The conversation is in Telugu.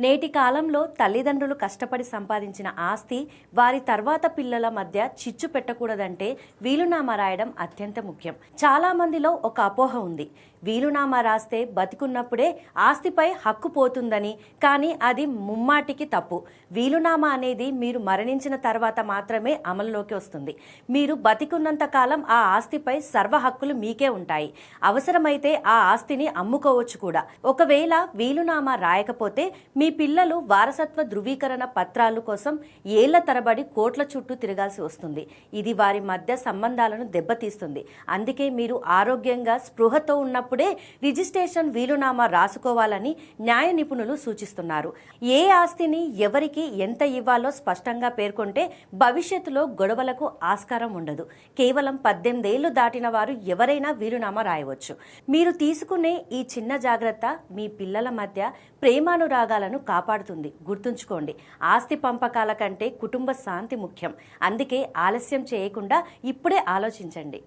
నేటి కాలంలో తల్లిదండ్రులు కష్టపడి సంపాదించిన ఆస్తి వారి తర్వాత పిల్లల మధ్య చిచ్చు పెట్టకూడదంటే వీలునామా రాయడం అత్యంత ముఖ్యం. చాలా మందిలో ఒక అపోహ ఉంది, వీలునామా రాస్తే బతికున్నప్పుడే ఆస్తిపై హక్కు పోతుందని. కానీ అది ముమ్మాటికి తప్పు. వీలునామా అనేది మీరు మరణించిన తర్వాత మాత్రమే అమలులోకి వస్తుంది. మీరు బతికున్నంత కాలం ఆ ఆస్తిపై సర్వ హక్కులు మీకే ఉంటాయి. అవసరమైతే ఆ ఆస్తిని అమ్ముకోవచ్చు కూడా. ఒకవేళ వీలునామా రాయకపోతే మీ పిల్లలు వారసత్వ ధృవీకరణ పత్రాలు కోసం ఏళ్ల తరబడి కోట్ల చుట్టూ తిరగాల్సి వస్తుంది. ఇది వారి మధ్య సంబంధాలను దెబ్బతీస్తుంది. అందుకే మీరు ఆరోగ్యంగా స్పృహతో ఉన్నప్పుడే రిజిస్ట్రేషన్ వీలునామా రాసుకోవాలని న్యాయ నిపుణులు సూచిస్తున్నారు. ఏ ఆస్తిని ఎవరికి ఎంత ఇవ్వాలో స్పష్టంగా పేర్కొంటే భవిష్యత్తులో గొడవలకు ఆస్కారం ఉండదు. కేవలం 18 ఏళ్లు దాటిన వారు ఎవరైనా వీలునామా రాయవచ్చు. మీరు తీసుకునే ఈ చిన్న జాగ్రత్త మీ పిల్లల మధ్య ప్రేమానురాగాలను కాపాడుతుంది. గుర్తుంచుకోండి, ఆస్తి పంపకాల కంటే కుటుంబ శాంతి ముఖ్యం. అందుకే ఆలస్యం చేయకుండా ఇప్పుడే ఆలోచించండి.